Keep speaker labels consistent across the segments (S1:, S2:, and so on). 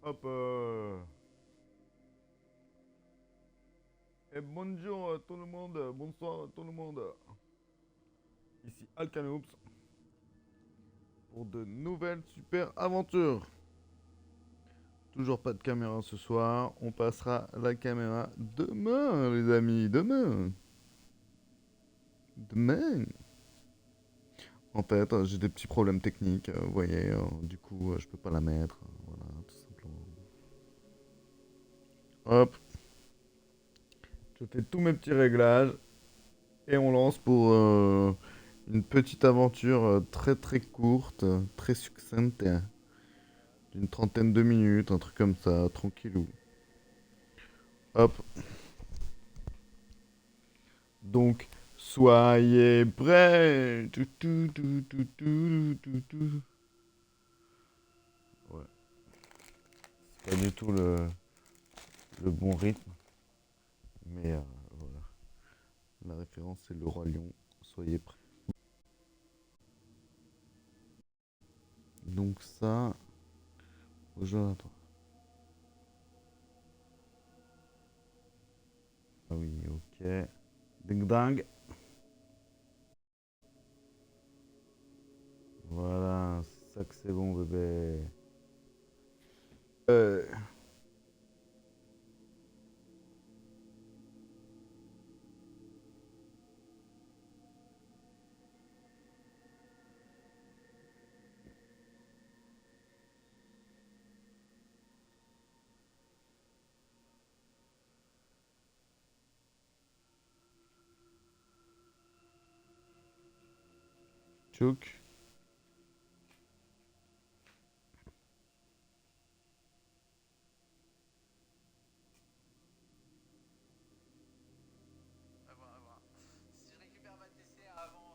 S1: Hop. Et bonjour à tout le monde. Bonsoir à tout le monde. Ici Alcanoops pour de nouvelles super aventures. Toujours pas de caméra ce soir. On passera la caméra demain, les amis. Demain. Demain. En fait, j'ai des petits problèmes techniques. Vous voyez, du coup, je peux pas la mettre. Voilà, tout simplement. Hop. Je fais tous mes petits réglages. Et on lance pour une petite aventure très très courte, très succincte, d'une trentaine de minutes, un truc comme ça, tranquillou. Hop. Donc, soyez prêts. Tout, tout, tout, tout, tout, tout, tout. Ouais, c'est pas du tout le bon rythme, mais voilà. La référence c'est le roi lion. Soyez prêts. Donc ça, Jonathan. Ah oui, ok. Ding dang. Voilà, c'est ça que c'est bon, bébé. Euh, Tchouk.
S2: À voir, à voir. Si je récupère ma TC avant.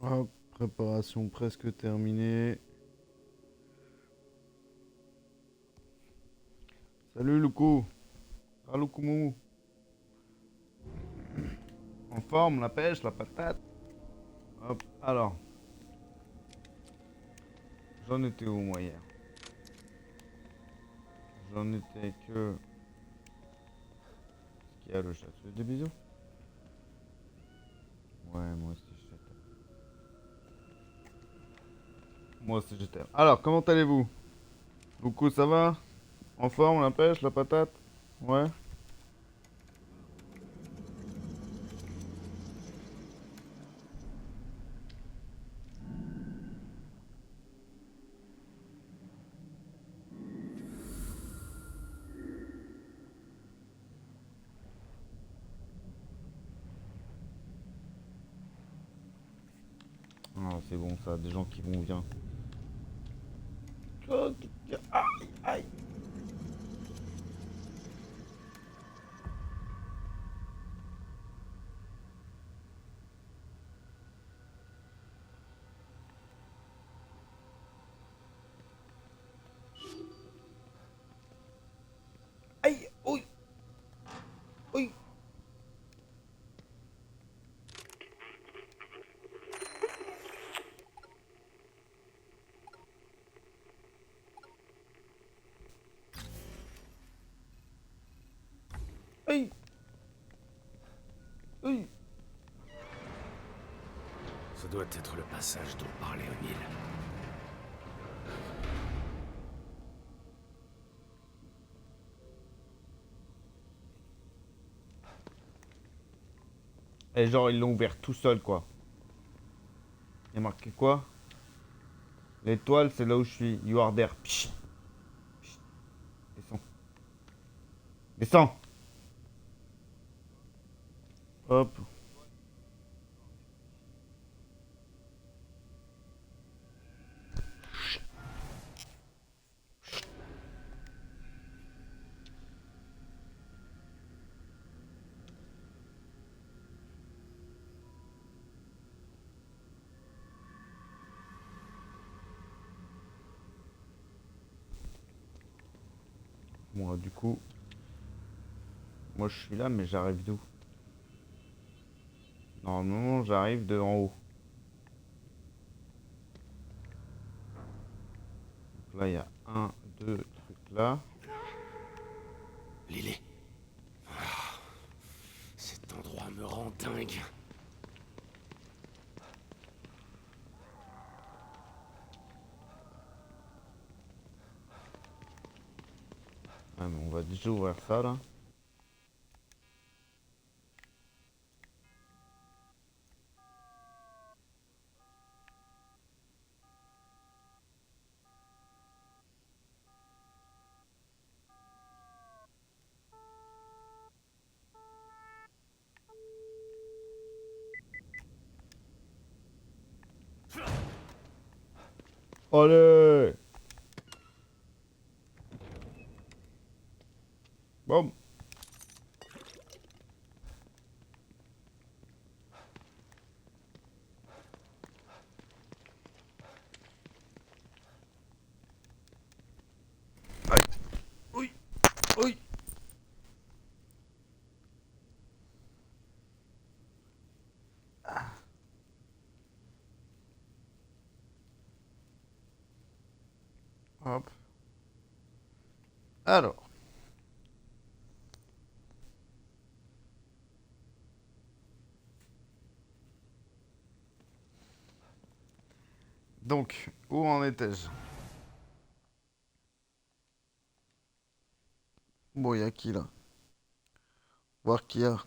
S1: Hop, préparation presque terminée. Salut Loukou. Ah Loukoumou. En forme, la pêche, la patate. Hop, alors. J'en étais où moi hier? J'en étais que... Ce qu'il y a le chat. Tu veux des bisous? Ouais, moi aussi je t'aime. Moi aussi je t'aime. Alors, comment allez-vous? Loukou, ça va? En forme, la pêche, la patate? Ouais? Ah, c'est bon ça, des gens qui vont bien. Aïe, aïe. Aïe, oui, oui. Aïe, aïe.
S3: Ce doit être le passage dont parlait O'Neill.
S1: Et genre, ils l'ont ouvert tout seul, quoi. Il y a marqué quoi? L'étoile, c'est là où je suis. You are there. Pchit. Pchit. Descends. Descends. Hop. Moi, du coup... Moi, je suis là, mais j'arrive d'où? Normalement, j'arrive de en haut. Donc là, il y a un, deux trucs là.
S3: Lily. Ah, cet endroit me rend dingue.
S1: Ah, mais on va déjà ouvrir ça, là. Allez! Bon. Aïe. Oui. Oui. Hop. Alors. Donc, où en étais-je? Bon, y a qui là? Voir qui y a.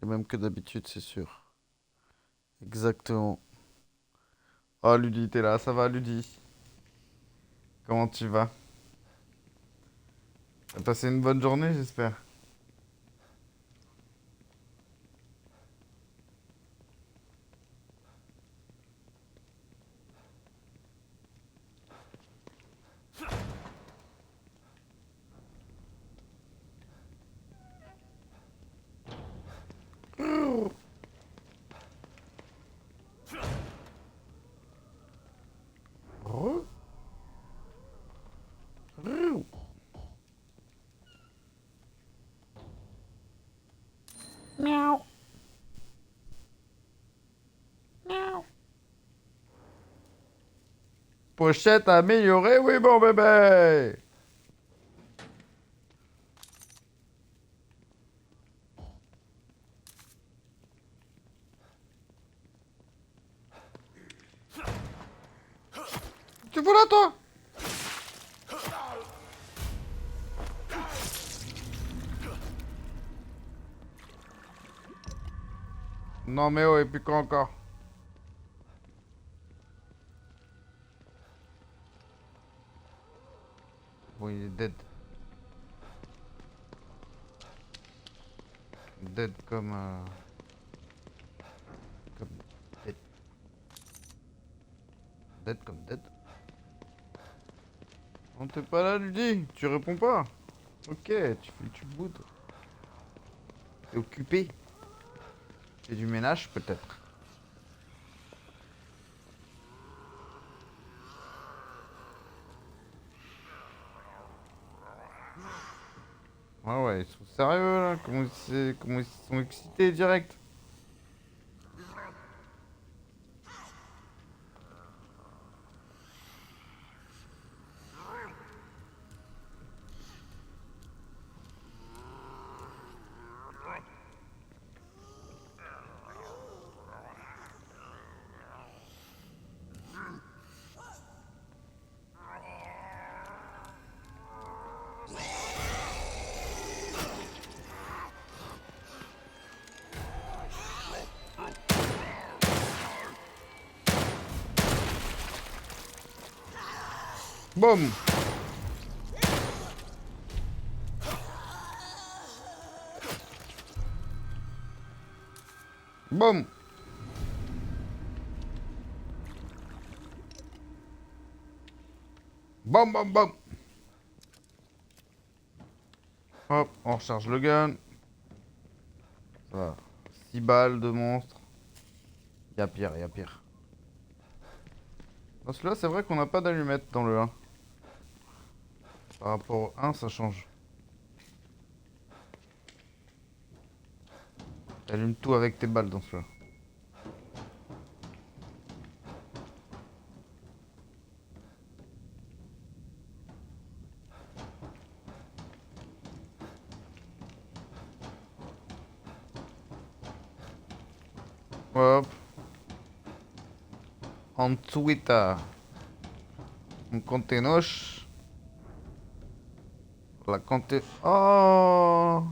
S1: Les mêmes que d'habitude, c'est sûr. Exactement. Oh, Ludi, t'es là, ça va, Ludi? Comment tu vas? T'as passé une bonne journée, j'espère. Re- re- Miaou. Miaou. Pochette améliorée, oui, bon bébé. Tu fous là, toi? Non, mais oh, et puis quoi encore? Bon, il est dead. Dead comme... comme... Dead. Dead comme dead. On t'es pas là, Ludi? Tu réponds pas? Ok, tu boudes. T'es occupé. Fais du ménage, peut-être. Ouais, ouais, ils sont sérieux, là. Comment ils sont excités, direct. Boum. Boum. Boum, boum, boum. Hop, on recharge le gun. Ça va. 6 balles de monstre. Y'a pire, y'a pire. Dans celui-là, c'est vrai qu'on n'a pas d'allumettes dans le 1. Par rapport au 1, ça change. Allume tout avec tes balles dans ce là. Hop. En Twitter. On contenos. La conte... Oh,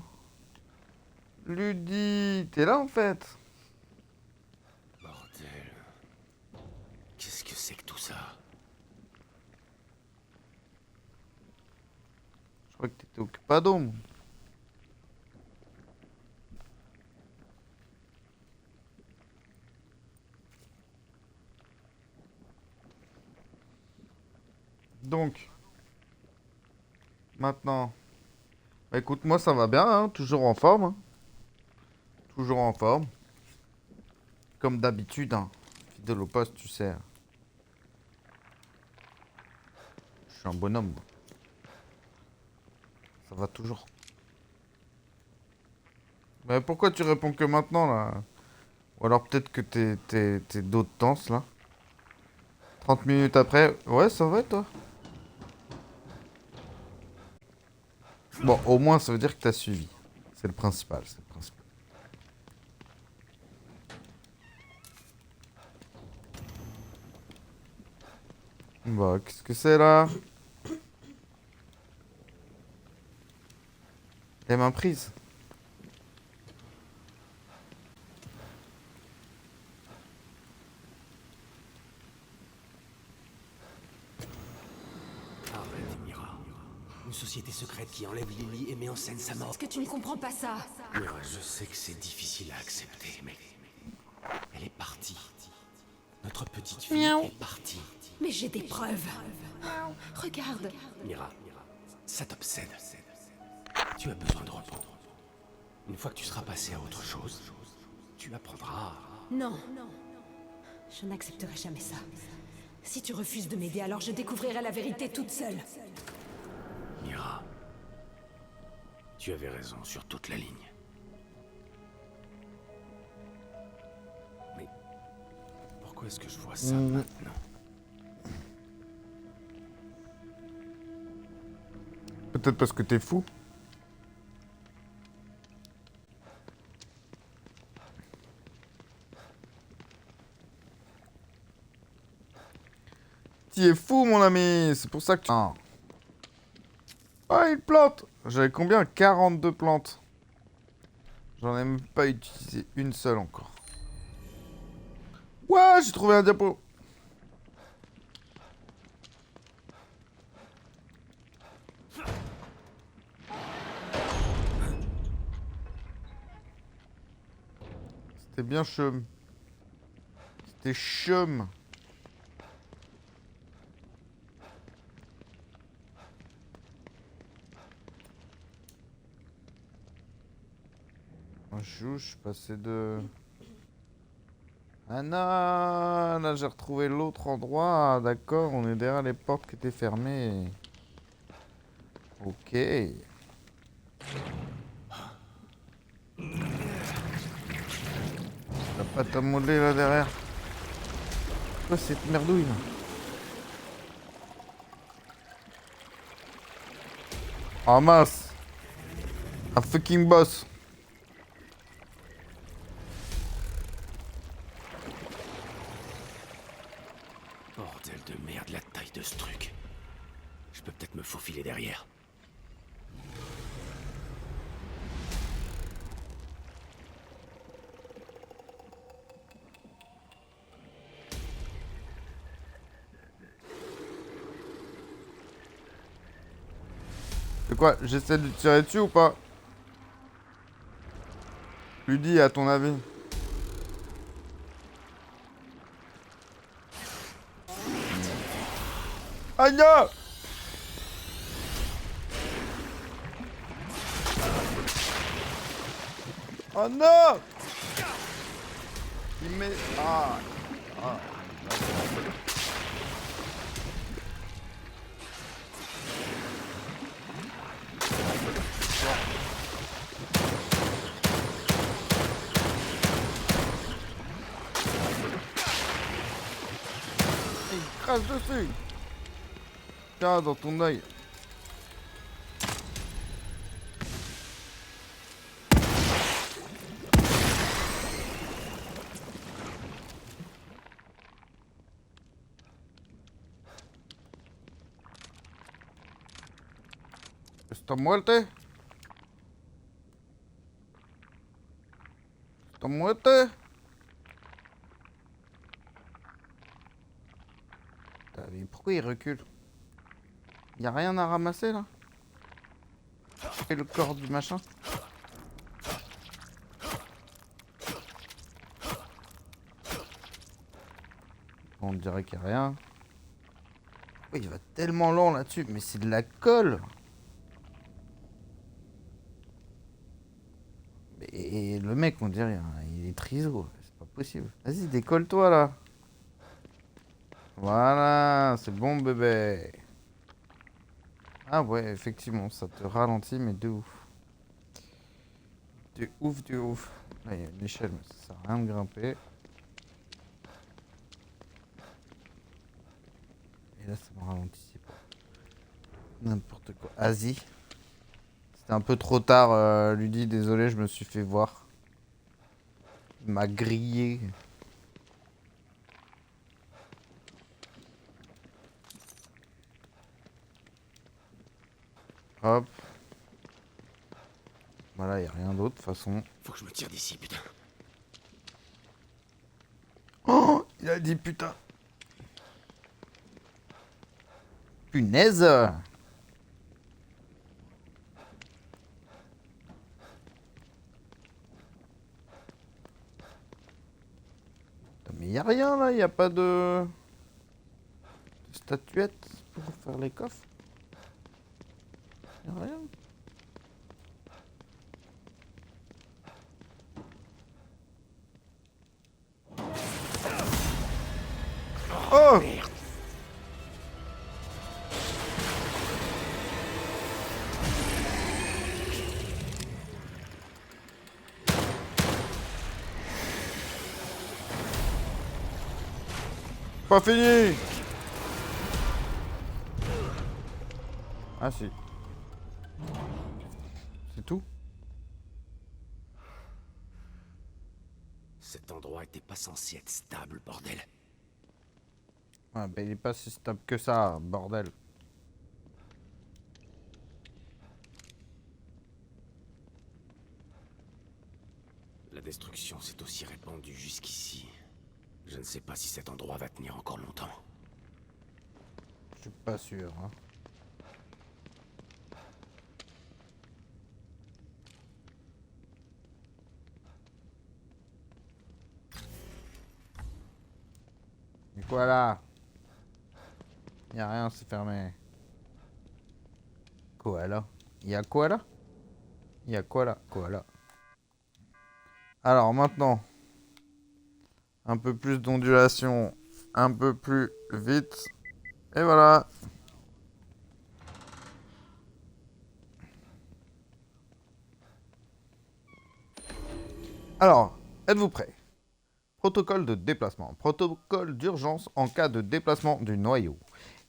S1: Ludi, t'es là en fait.
S3: Bordel. Qu'est-ce que c'est que tout ça?
S1: Je crois que t'étais occupado. Moi. Donc, maintenant, bah, écoute, moi ça va bien, hein, toujours en forme. Hein. Toujours en forme. Comme d'habitude, hein. Fidèle au poste, tu sais. Je suis un bonhomme. Moi. Ça va toujours. Mais pourquoi tu réponds que maintenant, là? Ou alors peut-être que t'es d'autres temps, là. 30 minutes après. Ouais, ça va, toi? Bon, au moins, ça veut dire que t'as suivi. C'est le principal, c'est le principal. Bah, qu'est-ce que c'est, là? Les mains prises.
S3: Arrête, Mira. Une société secrète qui enlève Lily et met en scène sa mort.
S4: Est-ce que tu ne comprends pas ça?
S3: Mira, je sais que c'est difficile à accepter, mais... Elle est partie. Notre petite fille est partie.
S4: Mais j'ai des preuves. Regarde.
S3: Mira, ça t'obsède. Tu as besoin de repos. Une fois que tu seras passé à autre chose, tu apprendras.
S4: Non. Je n'accepterai jamais ça. Si tu refuses de m'aider, alors je découvrirai la vérité toute seule.
S3: Mira, tu avais raison sur toute la ligne. Mais pourquoi est-ce que je vois ça maintenant?
S1: Peut-être parce que t'es fou. Tu es fou, mon ami. C'est pour ça que tu... Ah, il plante. J'avais combien? 42 plantes. J'en ai même pas utilisé une seule encore. Ouais, j'ai trouvé un diapo. C'était bien chum. C'était chum. Je suis passé de... Ah non, là j'ai retrouvé l'autre endroit. D'accord, on est derrière les portes qui étaient fermées. Ok. La pâte à modeler là derrière. Quoi cette merdouille là? Oh mince. Un fucking boss.
S3: Bordel de merde, la taille de ce truc. Je peux peut-être me faufiler derrière.
S1: C'est quoi? J'essaie de tirer dessus ou pas? Lui dis à ton avis. Aïe! Oh non! Il met... Ah! Ah! crache dessus. Tiens, dans ton œil. ¿Está muerte? ¿Está muerte? Putain, mais pourquoi il recule? Y'a rien à ramasser là? Et le corps du machin? On dirait qu'il n'y a rien. Oui, il va tellement lent là-dessus, mais c'est de la colle! Et le mec, on dirait, hein, il est triso, c'est pas possible. Vas-y, décolle-toi là. Voilà, c'est bon bébé. Ah ouais, effectivement, ça te ralentit, mais de ouf. De ouf, de ouf. Là, il y a une échelle, mais ça sert à rien de grimper. Et là, ça me ralentissait pas. N'importe quoi. Vas-y. C'était un peu trop tard, Ludi, désolé, je me suis fait voir. Il m'a grillé. Hop. Voilà, y a rien d'autre de toute façon.
S3: Faut que je me tire d'ici, putain.
S1: Oh, il a dit putain. Punaise. Mais y a rien là, y a pas de statuette pour faire les coffres. Y a rien. Oh! Pas fini! Ah si. C'est tout?
S3: Cet endroit était pas censé être stable, bordel.
S1: Ah bah il est pas si stable que ça, bordel.
S3: La destruction s'est aussi répandue jusqu'ici. Je ne sais pas si cet endroit va tenir encore longtemps.
S1: Je suis pas sûr, hein. Et quoi là? Y'a rien, c'est fermé. Quoi là? Y'a quoi là? Y'a quoi là? Quoi là? Alors maintenant, un peu plus d'ondulation, un peu plus vite. Et voilà. Alors, êtes-vous prêts? Protocole de déplacement. Protocole d'urgence en cas de déplacement du noyau.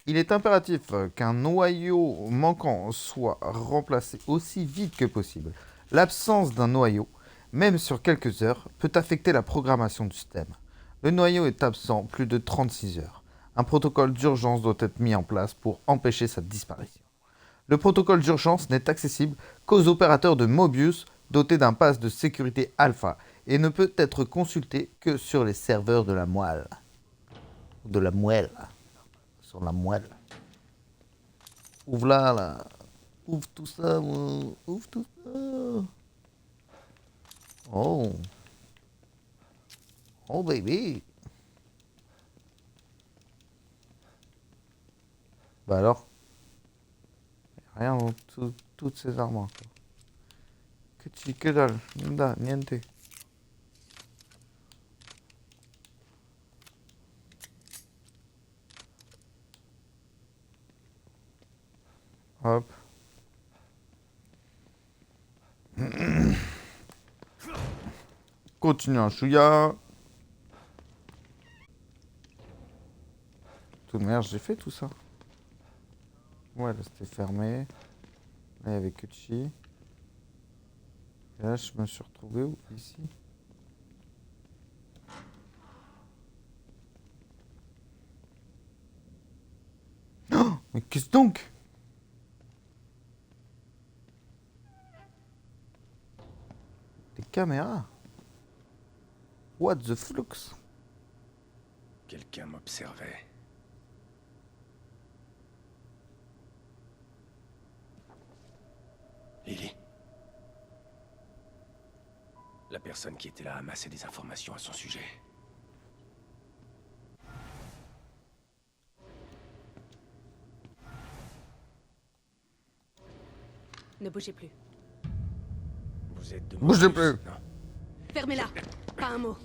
S1: Il est impératif qu'un noyau manquant soit remplacé aussi vite que possible. L'absence d'un noyau, même sur quelques heures, peut affecter la programmation du système. Le noyau est absent plus de 36 heures. Un protocole d'urgence doit être mis en place pour empêcher sa disparition. Le protocole d'urgence n'est accessible qu'aux opérateurs de Mobius dotés d'un pass de sécurité alpha et ne peut être consulté que sur les serveurs de la moelle. De la moelle. Sur la moelle. Ouvre là. Ouvre tout ça, moi. Ouvre tout ça. Oh. Oh, baby. Bah alors? Rien dans toutes ces armoires. Que dalle. Nada, niente. Hop. Continue un chouïa. toute manière, j'ai fait tout ça. Ouais, là, c'était fermé. Là, il y avait Kuchi. Et là, je me suis retrouvé où? Ici. Oh, mais qu'est-ce donc? Des caméras. What the flux?
S3: Quelqu'un m'observait. Lily. La personne qui était là amassait des informations à son sujet.
S4: Ne bougez plus.
S3: Vous êtes de
S1: Bougez
S3: Mobius,
S1: plus.
S3: non?
S4: Fermez-la. Pas un mot.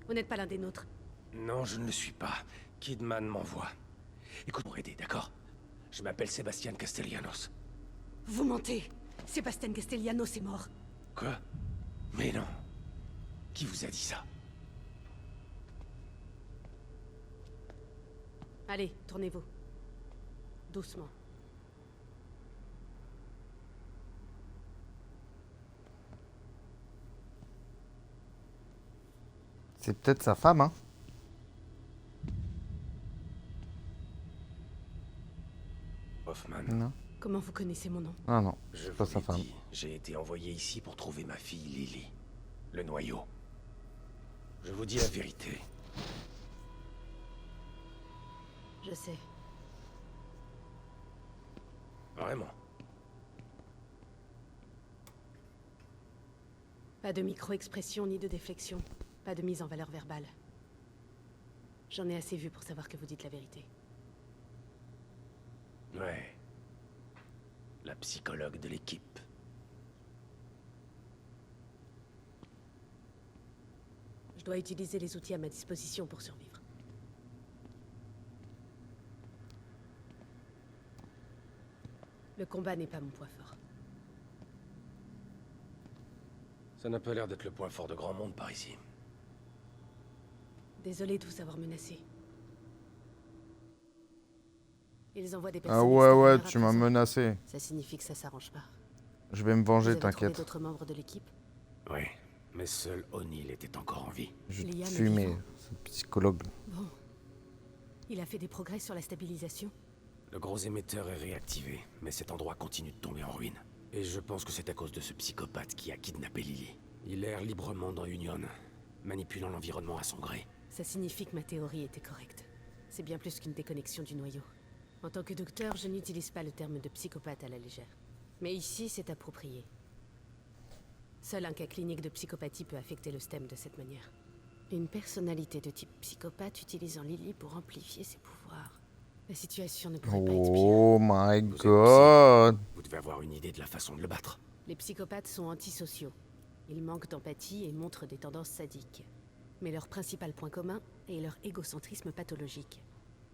S4: Vous n'êtes pas l'un des nôtres.
S3: Non, je ne le suis pas. Kidman m'envoie. Écoute, pour aider, d'accord? Je m'appelle Sébastien Castellanos.
S4: Vous mentez. Sébastien Castellanos est mort.
S3: Quoi? Mais non. Qui vous a dit ça?
S4: Allez, tournez-vous. Doucement.
S1: C'est peut-être sa femme, hein?
S3: Hoffman.
S1: Non.
S4: Comment vous connaissez mon nom?
S1: Ah non,
S3: Je
S1: c'est pas
S3: vous
S1: sa
S3: l'ai
S1: femme.
S3: dit, j'ai été envoyé ici pour trouver ma fille Lily. Le noyau. Je vous dis la vérité.
S4: Je sais.
S3: Vraiment.
S4: Pas de micro-expression ni de déflexion. Pas de mise en valeur verbale. J'en ai assez vu pour savoir que vous dites la vérité.
S3: Ouais. La psychologue de l'équipe.
S4: Je dois utiliser les outils à ma disposition pour survivre. Le combat n'est pas mon point fort.
S3: Ça n'a pas l'air d'être le point fort de grand monde par ici.
S4: Désolé de vous avoir menacé. Ils envoient des
S1: Ah
S4: personnes
S1: ouais, ouais,
S4: extérieures à
S1: tu m'as
S4: présent.
S1: menacé.
S4: Ça signifie que ça s'arrange pas.
S1: Je vais me
S4: Vous
S1: venger,
S4: avez trouvé
S1: t'inquiète.
S4: d'autres membres de l'équipe?
S3: Oui, mais seul O'Neill était encore en vie.
S1: Je vais te
S4: Liam est
S1: fumer,
S4: vivant.
S1: ce psychologue.
S4: Bon. Il a fait des progrès sur la stabilisation?
S3: Le gros émetteur est réactivé, mais cet endroit continue de tomber en ruine. Et je pense que c'est à cause de ce psychopathe qui a kidnappé Lily. Il erre librement dans Union, manipulant l'environnement à son gré.
S4: Ça signifie que ma théorie était correcte. C'est bien plus qu'une déconnexion du noyau. En tant que docteur, je n'utilise pas le terme de psychopathe à la légère. Mais ici, c'est approprié. Seul un cas clinique de psychopathie peut affecter le STEM de cette manière. Une personnalité de type psychopathe utilisant Lily pour amplifier ses pouvoirs. La situation ne pourrait pas être pire.
S1: Oh my
S3: Vous êtes
S1: god.
S3: Vous devez avoir une idée de la façon de le battre.
S4: Les psychopathes sont antisociaux. Ils manquent d'empathie et montrent des tendances sadiques. Mais leur principal point commun est leur égocentrisme pathologique.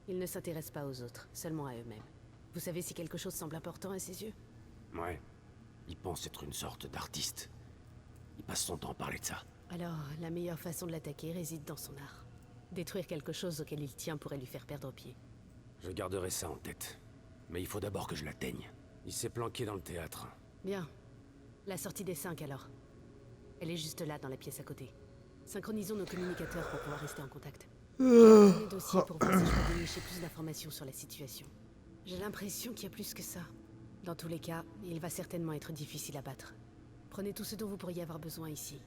S4: Ils ne s'intéressent pas aux autres, seulement à eux-mêmes. Vous savez si quelque chose semble important à ses yeux?
S3: Ouais. Il pense être une sorte d'artiste. Il passe son temps à parler de ça.
S4: Alors, la meilleure façon de l'attaquer réside dans son art. Détruire quelque chose auquel il tient pourrait lui faire perdre pied.
S3: Je garderai ça en tête. Mais il faut d'abord que je l'atteigne. Il s'est planqué dans le théâtre.
S4: Bien. La sortie des 5 alors. Elle est juste là, dans la pièce à côté. Synchronisons nos communicateurs pour pouvoir rester en contact. Les dossiers pour voir si je peux dénicher plus d'informations sur la situation. J'ai l'impression qu'il y a plus que ça. Dans tous les cas, il va certainement être difficile à battre. Prenez tout ce dont vous pourriez avoir besoin ici.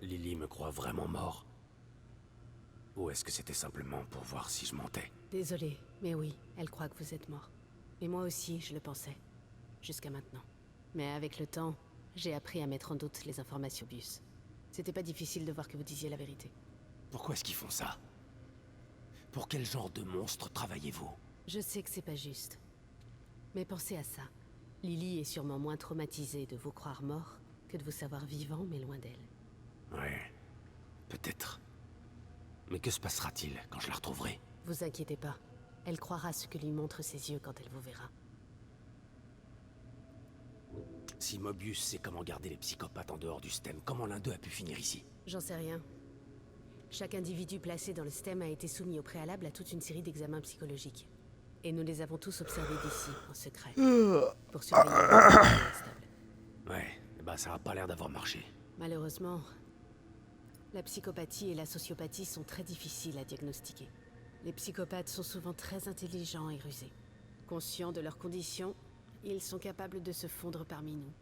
S3: Lily me croit vraiment mort. Ou est-ce que c'était simplement pour voir si je mentais?
S4: Désolée, mais oui, elle croit que vous êtes mort. Et moi aussi, je le pensais. Jusqu'à maintenant. Mais avec le temps, j'ai appris à mettre en doute les informations Bius. C'était pas difficile de voir que vous disiez la vérité.
S3: Pourquoi est-ce qu'ils font ça? Pour quel genre de monstre travaillez-vous?
S4: Je sais que c'est pas juste. Mais pensez à ça. Lily est sûrement moins traumatisée de vous croire mort que de vous savoir vivant mais loin d'elle.
S3: Ouais, peut-être. Mais que se passera-t-il quand je la retrouverai?
S4: Vous inquiétez pas. Elle croira ce que lui montrent ses yeux quand elle vous verra.
S3: Si Mobius sait comment garder les psychopathes en dehors du STEM, comment l'un d'eux a pu finir ici?
S4: J'en sais rien. Chaque individu placé dans le STEM a été soumis au préalable à toute une série d'examens psychologiques. Et nous les avons tous observés d'ici, en secret. Pour surveiller les instables.
S3: Ouais, bah ça a pas l'air d'avoir marché.
S4: Malheureusement, la psychopathie et la sociopathie sont très difficiles à diagnostiquer. Les psychopathes sont souvent très intelligents et rusés. Conscients de leurs conditions, ils sont capables de se fondre parmi nous.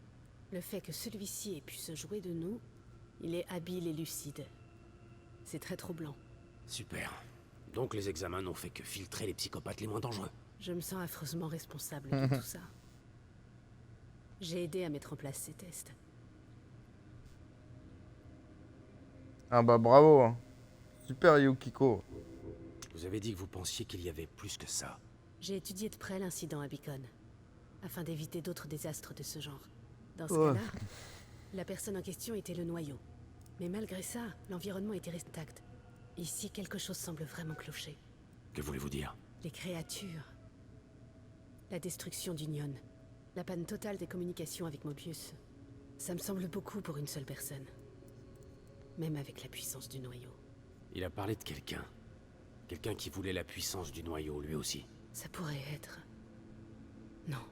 S4: Le fait que celui-ci ait pu se jouer de nous, il est habile et lucide. C'est très troublant.
S3: Super. Donc les examens n'ont fait que filtrer les psychopathes les moins dangereux.
S4: Je me sens affreusement responsable de tout ça. J'ai aidé à mettre en place ces tests.
S1: Ah bah bravo. Hein. Super Yukiko.
S3: Vous avez dit que vous pensiez qu'il y avait plus que ça.
S4: J'ai étudié de près l'incident à Beacon, afin d'éviter d'autres désastres de ce genre. Dans ce
S1: Ouais.
S4: cas-là, la personne en question était le noyau. Mais malgré ça, l'environnement était resté intact. Ici, quelque chose semble vraiment clocher.
S3: Que voulez-vous dire?
S4: Les créatures. La destruction d'Union. La panne totale des communications avec Mobius. Ça me semble beaucoup pour une seule personne. Même avec la puissance du noyau.
S3: Il a parlé de quelqu'un. Quelqu'un qui voulait la puissance du noyau, lui aussi.
S4: Ça pourrait être... Non.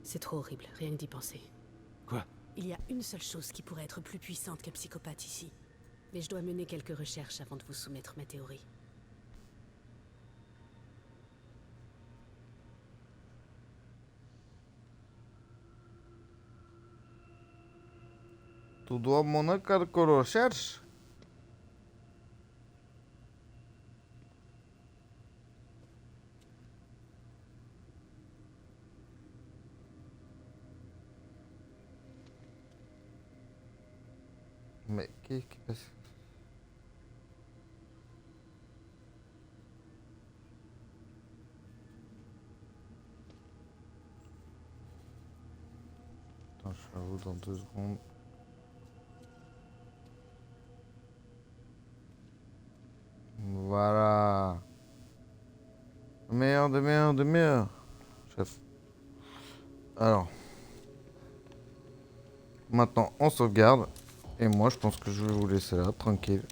S4: C'est trop horrible, rien que d'y penser.
S3: Quoi?
S4: Il y a une seule chose qui pourrait être plus puissante qu'un psychopathe ici. Mais je dois mener quelques recherches avant de vous soumettre ma théorie.
S1: Tu dois mener quelques recherches. Mais qu'est-ce qui passe? Attends, je suis à vous dans 2 secondes. Voilà. Merde, merde, merde. Chef. Alors. Maintenant, on sauvegarde. Et moi, je pense que je vais vous laisser là, tranquille.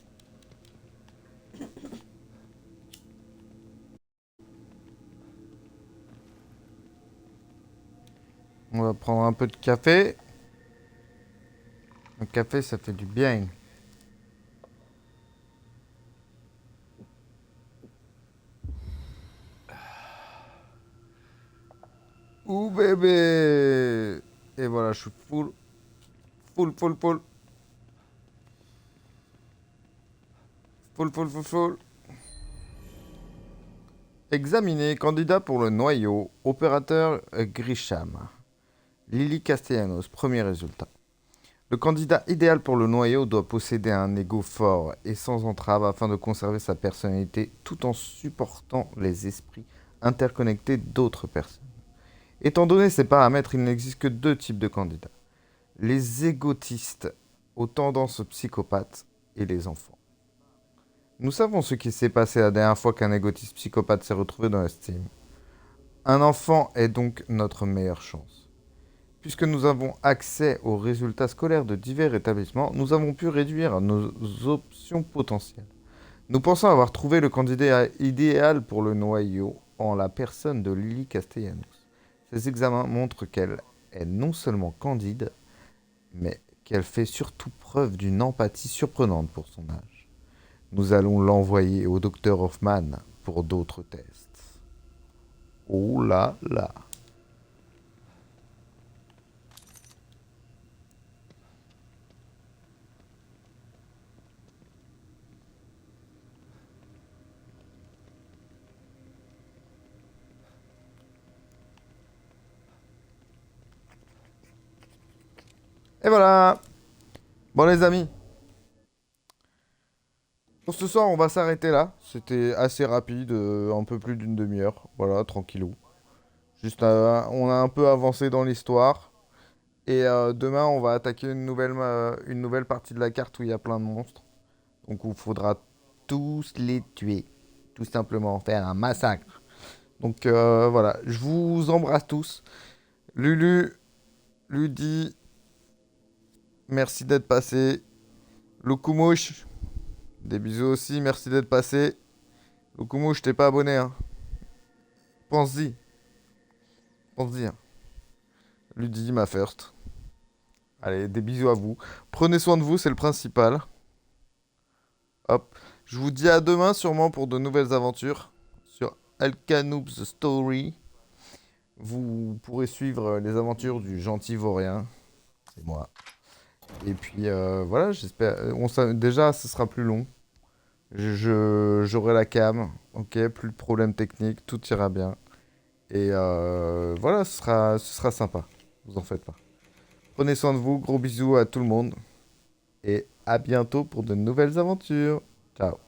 S1: On va prendre un peu de café. Le café, ça fait du bien. Ouh bébé. Et voilà, je suis full. Full, full, full. Full, full, full, full. Examiner, candidat pour le noyau, opérateur Grisham. Lily Castellanos, premier résultat. Le candidat idéal pour le noyau doit posséder un ego fort et sans entrave afin de conserver sa personnalité tout en supportant les esprits interconnectés d'autres personnes. Étant donné ces paramètres, il n'existe que 2 types de candidats. Les égotistes aux tendances psychopathes et les enfants. Nous savons ce qui s'est passé la dernière fois qu'un égotiste psychopathe s'est retrouvé dans la Steam. Un enfant est donc notre meilleure chance. Puisque nous avons accès aux résultats scolaires de divers établissements, nous avons pu réduire nos options potentielles. Nous pensons avoir trouvé le candidat idéal pour le noyau en la personne de Lily Castellanos. Ces examens montrent qu'elle est non seulement candide, mais qu'elle fait surtout preuve d'une empathie surprenante pour son âge. Nous allons l'envoyer au docteur Hoffman pour d'autres tests. Oh là là. Et voilà. Bon les amis. Pour ce soir, on va s'arrêter là. C'était assez rapide, un peu plus d'une demi-heure. Voilà, tranquillou. Juste, on a un peu avancé dans l'histoire. Et demain, on va attaquer une nouvelle partie de la carte où il y a plein de monstres. Donc, il faudra tous les tuer. Tout simplement, faire un massacre. Donc, voilà. Je vous embrasse tous. Lulu, Ludi, merci d'être passé. Lukumouche, des bisous aussi, merci d'être passé. Lukumouche, t'es pas abonné, hein. Pense-y. Pense-y, hein. Ludi, ma first. Allez, des bisous à vous. Prenez soin de vous, c'est le principal. Hop. Je vous dis à demain sûrement pour de nouvelles aventures sur Alcanoob's Story. Vous pourrez suivre les aventures du gentil vaurien. C'est moi. Et puis voilà, j'espère. Déjà, ce sera plus long. J'aurai la cam. Ok, plus de problèmes techniques. Tout ira bien. Et voilà, ce sera sympa. Vous en faites pas. Prenez soin de vous. Gros bisous à tout le monde. Et à bientôt pour de nouvelles aventures. Ciao.